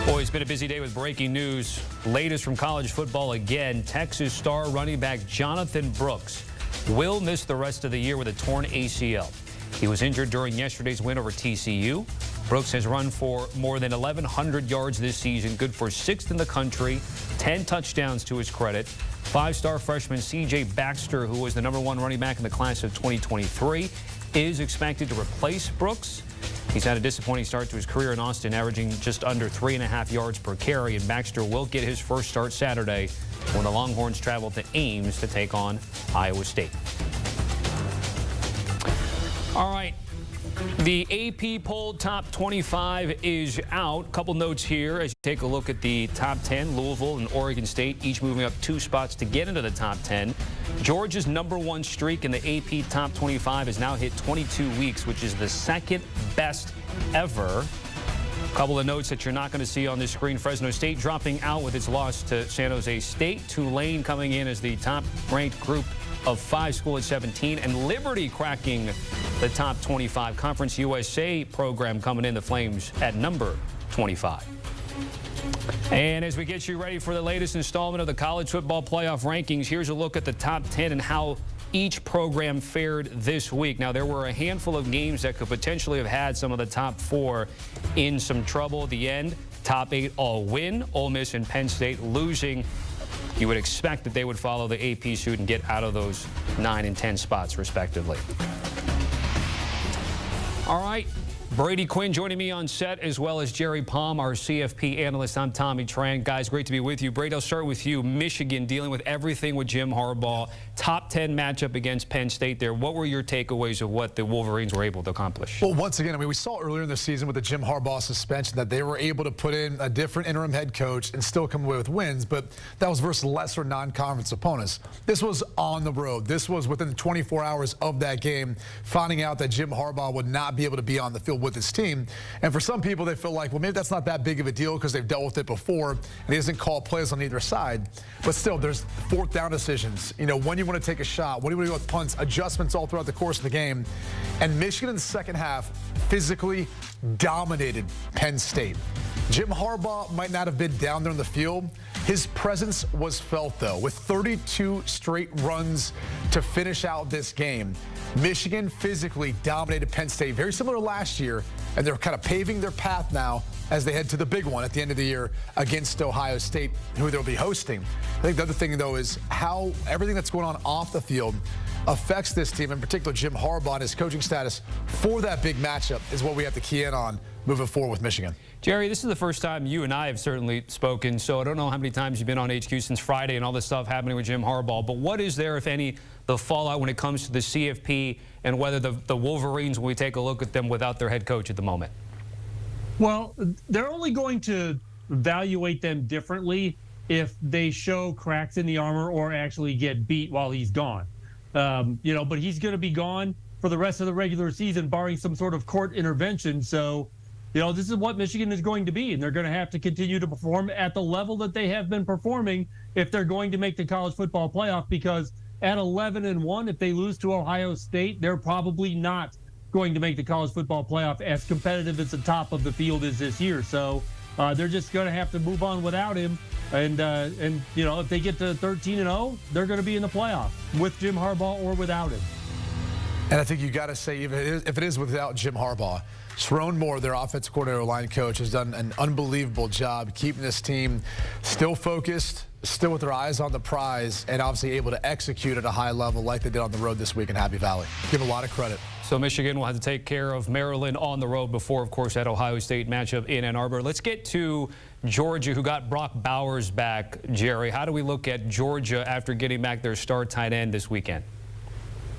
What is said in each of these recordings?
Boy, it's been a busy day with breaking news. Latest from college football again. Texas star running back Jonathan Brooks will miss the rest of the year with a torn ACL. He was injured during yesterday's win over TCU. Brooks has run for more than 1,100 yards this season, good for 6th in the country, 10 touchdowns to his credit. Five-star freshman C.J. Baxter, who was the #1 running back in the class of 2023, is expected to replace Brooks. He's had a disappointing start to his career in Austin, averaging just under 3.5 yards per carry, and Baxter will get his first start Saturday when the Longhorns travel to Ames to take on Iowa State. All right. The AP poll top 25 is out. Couple notes here as you take a look at the top 10. Louisville and Oregon State each moving up 2 spots to get into the top 10. Georgia's #1 streak in the AP top 25 has now hit 22 weeks, which is the second best ever. Couple of notes that you're not going to see on this screen. Fresno State dropping out with its loss to San Jose State. Tulane coming in as the top-ranked group of 5 school at 17, and Liberty cracking the top 25. Conference USA program coming in, the Flames at number 25. And as we get you ready for the latest installment of the college football playoff rankings, here's a look at the top 10 and how each program fared this week. Now, there were a handful of games that could potentially have had some of the top 4 in some trouble at the end. Top 8 all win. Ole Miss and Penn State losing. You would expect that they would follow the AP suit and get out of those 9 and 10 spots, respectively. All right. Brady Quinn joining me on set, as well as Jerry Palm, our CFP analyst. I'm Tommy Tran. Guys, great to be with you. Brady, I'll start with you. Michigan dealing with everything with Jim Harbaugh. Top 10 matchup against Penn State there. What were your takeaways of what the Wolverines were able to accomplish? Well, once again, I mean, we saw earlier in the season with the Jim Harbaugh suspension that they were able to put in a different interim head coach and still come away with wins, but that was versus lesser non-conference opponents. This was on the road. This was within 24 hours of that game, finding out that Jim Harbaugh would not be able to be on the field with his team. And for some people, they feel like, well, maybe that's not that big of a deal because they've dealt with it before, and he doesn't call plays on either side. But still, there's 4th down decisions. You know, when you want to take a shot, when you want to go with punts, adjustments all throughout the course of the game. And Michigan in the second half physically dominated Penn State. Jim Harbaugh might not have been down there on the field. His presence was felt, though, with 32 straight runs to finish out this game. Michigan physically dominated Penn State, very similar to last year, and they're kind of paving their path now as they head to the big one at the end of the year against Ohio State, who they'll be hosting. I think the other thing, though, is how everything that's going on off the field affects this team, in particular Jim Harbaugh and his coaching status for that big matchup is what we have to key in on moving forward with Michigan. Jerry, this is the first time you and I have certainly spoken, so I don't know how many times you've been on HQ since Friday and all this stuff happening with Jim Harbaugh, but what is there, if any, the fallout when it comes to the CFP and whether the Wolverines, when we take a look at them without their head coach at the moment? Well, they're only going to evaluate them differently if they show cracks in the armor or actually get beat while he's gone. But he's going to be gone for the rest of the regular season, barring some sort of court intervention. So, this is what Michigan is going to be, and they're going to have to continue to perform at the level that they have been performing if they're going to make the college football playoff, because at 11-1, if they lose to Ohio State, they're probably not going to make the college football playoff as competitive as the top of the field is this year. So they're just going to have to move on without him. And if they get to 13-0, they're going to be in the playoff with Jim Harbaugh or without him. And I think you got to say, even if it is without Jim Harbaugh, Sharon Moore, their offensive coordinator, line coach, has done an unbelievable job keeping this team still focused, still with their eyes on the prize, and obviously able to execute at a high level like they did on the road this week in Happy Valley. Give a lot of credit. So Michigan will have to take care of Maryland on the road before, of course, that Ohio State matchup in Ann Arbor. Let's get to Georgia, who got Brock Bowers back. Jerry, how do we look at Georgia after getting back their star tight end this weekend?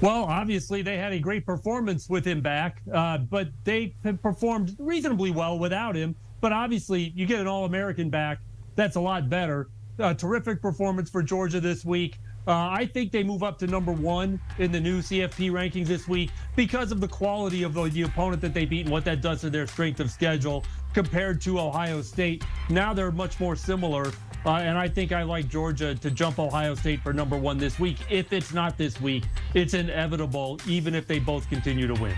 Well, obviously, they had a great performance with him back, but they have performed reasonably well without him. But obviously, you get an All-American back, that's a lot better. Terrific performance for Georgia this week. I think they move up to #1 in the new CFP rankings this week because of the quality of the opponent that they beat and what that does to their strength of schedule compared to Ohio State. Now they're much more similar. And I think I like Georgia to jump Ohio State for #1 this week. If it's not this week, it's inevitable, even if they both continue to win.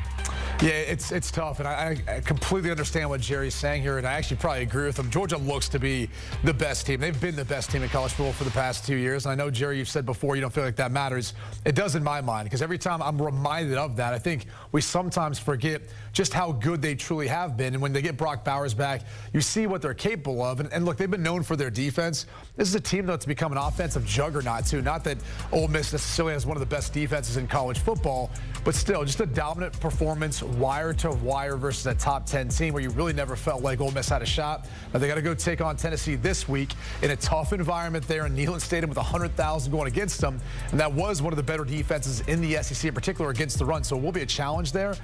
Yeah, it's tough, and I completely understand what Jerry's saying here, and I actually probably agree with him. Georgia looks to be the best team. They've been the best team in college football for the past 2 years, and I know, Jerry, you've said before you don't feel like that matters. It does in my mind, because every time I'm reminded of that, I think we sometimes forget just how good they truly have been, and when they get Brock Bowers back, you see what they're capable of, and look, they've been known for their defense. This is a team that's become an offensive juggernaut, too. Not that Ole Miss necessarily has one of the best defenses in college football, but still, just a dominant performance, wire to wire versus a top 10 team where you really never felt like Ole Miss had a shot. Now they got to go take on Tennessee this week in a tough environment there in Neyland Stadium with 100,000 going against them, and that was one of the better defenses in the SEC, in particular against the run, so it will be a challenge there.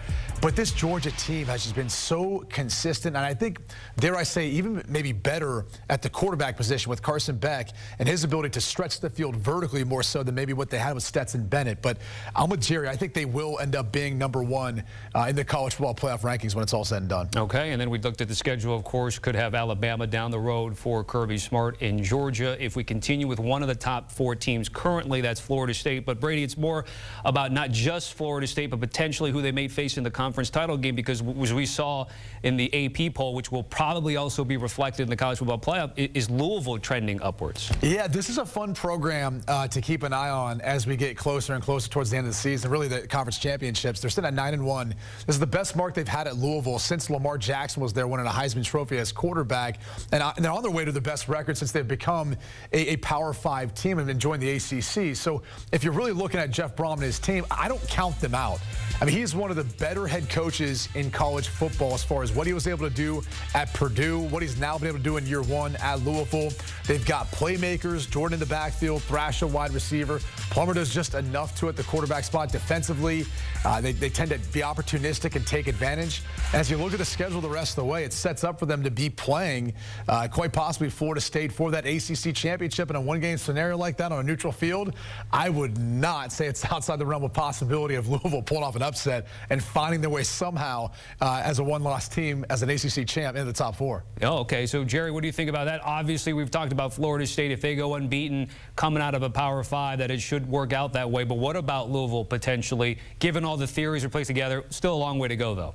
But this Georgia team has just been so consistent, and I think, dare I say, even maybe better at the quarterback position with Carson Beck and his ability to stretch the field vertically more so than maybe what they had with Stetson Bennett. But I'm with Jerry. I think they will end up being #1 in the college football playoff rankings when it's all said and done. Okay, and then we looked at the schedule, of course, could have Alabama down the road for Kirby Smart in Georgia. If we continue with one of the top 4 teams currently, that's Florida State. But, Brady, it's more about not just Florida State, but potentially who they may face in the conference title game, because as we saw in the AP poll, which will probably also be reflected in the college football playoff, is Louisville trending upwards. Yeah, this is a fun program to keep an eye on as we get closer and closer towards the end of the season, really the conference championships. They're sitting at 9-1. This is the best mark they've had at Louisville since Lamar Jackson was there winning a Heisman Trophy as quarterback. And they're on their way to the best record since they've become a Power 5 team and enjoying the ACC. So if you're really looking at Jeff Brom and his team, I don't count them out. I mean, he's one of the better head coaches in college football as far as what he was able to do at Purdue, what he's now been able to do in year 1 at Louisville. They've got playmakers, Jordan in the backfield, Thrasher wide receiver. Plummer does just enough to at the quarterback spot defensively. They tend to be opportunistic and take advantage. And as you look at the schedule the rest of the way, it sets up for them to be playing quite possibly Florida State for that ACC championship in a one-game scenario like that on a neutral field. I would not say it's outside the realm of possibility of Louisville pulling off an upset and finding their way somehow as a one-loss team as an ACC champ in the top 4. Oh, okay. So, Jerry, what do you think about that? Obviously, we've talked about Florida State. If they go unbeaten coming out of a Power 5, that it should work out that way. But what about Louisville potentially? Given all the theories are placed together, still a long way to go, though.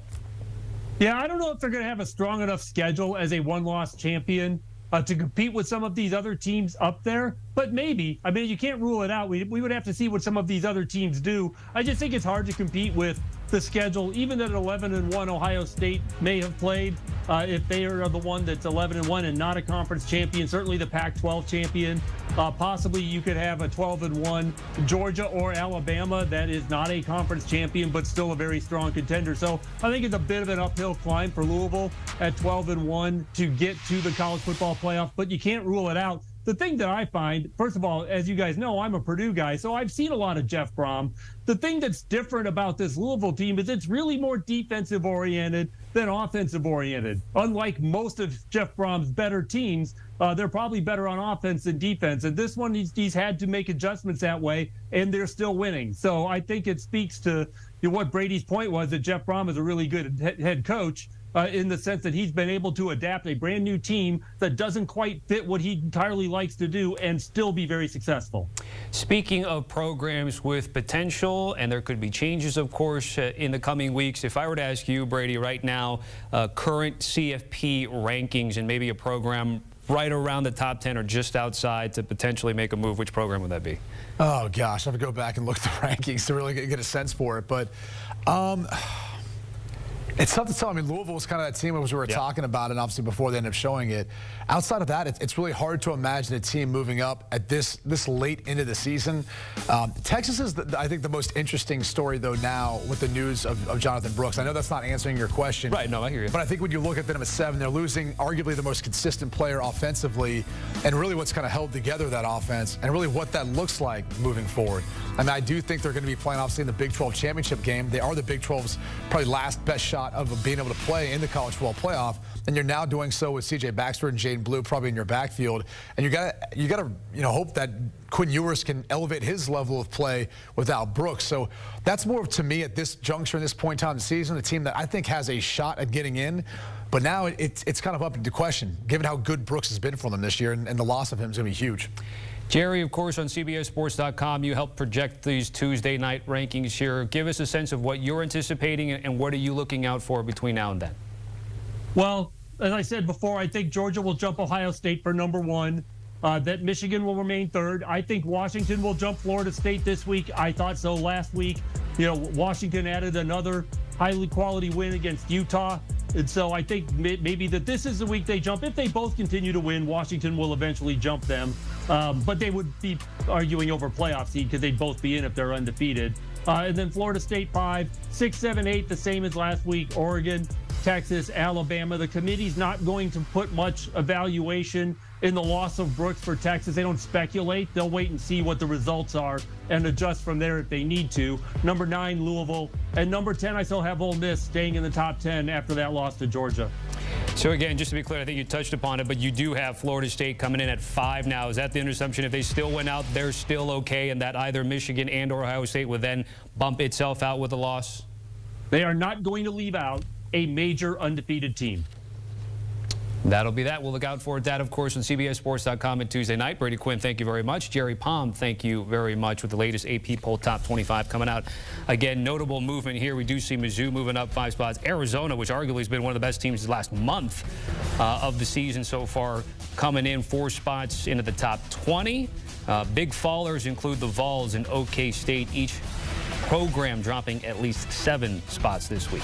Yeah, I don't know if they're going to have a strong enough schedule as a one-loss champion to compete with some of these other teams up there, but maybe. I mean, you can't rule it out. We would have to see what some of these other teams do. I just think it's hard to compete with the schedule, even that 11-1 Ohio State may have played. If they are the one that's 11-1 and not a conference champion, certainly the Pac-12 champion. Possibly you could have a 12-1 Georgia or Alabama that is not a conference champion, but still a very strong contender. So I think it's a bit of an uphill climb for Louisville at 12-1 to get to the college football playoff, but you can't rule it out. The thing that I find, first of all, as you guys know, I'm a Purdue guy, so I've seen a lot of Jeff Brom. The thing that's different about this Louisville team is it's really more defensive-oriented than offensive-oriented. Unlike most of Jeff Brom's better teams, they're probably better on offense than defense. And this one, he's had to make adjustments that way, and they're still winning. So I think it speaks to what Brady's point was, that Jeff Brom is a really good head coach. In the sense that he's been able to adapt a brand new team that doesn't quite fit what he entirely likes to do and still be very successful. Speaking of programs with potential, and there could be changes, of course, in the coming weeks, if I were to ask you, Brady, right now, current CFP rankings and maybe a program right around the top 10 or just outside to potentially make a move, which program would that be? Oh, gosh, I have to go back and look at the rankings to really get a sense for it. But it's tough to tell. I mean, Louisville was kind of that team as we were talking about, and obviously before they ended up showing it. Outside of that, it's really hard to imagine a team moving up at this late into the season. Texas is, I think, the most interesting story, though, now with the news of Jonathan Brooks. I know that's not answering your question. Right, no, I hear you. But I think when you look at them at 7, they're losing arguably the most consistent player offensively, and really what's kind of held together that offense, and really what that looks like moving forward. I mean, I do think they're going to be playing, obviously, in the Big 12 championship game. They are the Big 12's probably last best shot of being able to play in the college football playoff, and you're now doing so with C.J. Baxter and Jaden Blue probably in your backfield, and you gotta hope that Quinn Ewers can elevate his level of play without Brooks. So that's more to me at this juncture, in this point in time in the season, a team that I think has a shot at getting in. But now it's kind of up into question, given how good Brooks has been for them this year, and the loss of him is going to be huge. Jerry, of course, on CBSSports.com, you help project these Tuesday night rankings here. Give us a sense of what you're anticipating and what are you looking out for between now and then? Well, as I said before, I think Georgia will jump Ohio State for number 1. That Michigan will remain 3rd. I think Washington will jump Florida State this week. I thought so last week. You know, Washington added another highly quality win against Utah. And so I think maybe that this is the week they jump. If they both continue to win, Washington will eventually jump them. But they would be arguing over playoff seed because they'd both be in if they're undefeated. And then Florida State 5, 6, 7, 8, the same as last week. Oregon, Texas, Alabama. The committee's not going to put much evaluation in the loss of Brooks for Texas. They don't speculate. They'll wait and see what the results are and adjust from there if they need to. Number 9, Louisville. And number 10, I still have Ole Miss staying in the top 10 after that loss to Georgia. So again, just to be clear, I think you touched upon it, but you do have Florida State coming in at 5 now. Is that the assumption? If they still win out, they're still okay, and that either Michigan and or Ohio State would then bump itself out with a loss? They are not going to leave out a major undefeated team. That'll be that. We'll look out for that, of course, on CBSSports.com at Tuesday night. Brady Quinn, thank you very much. Jerry Palm, thank you very much with the latest AP poll top 25 coming out. Again, notable movement here. We do see Mizzou moving up 5 spots. Arizona, which arguably has been one of the best teams the last month of the season so far, coming in 4 spots into the top 20. Big fallers include the Vols and OK State, each program dropping at least 7 spots this week.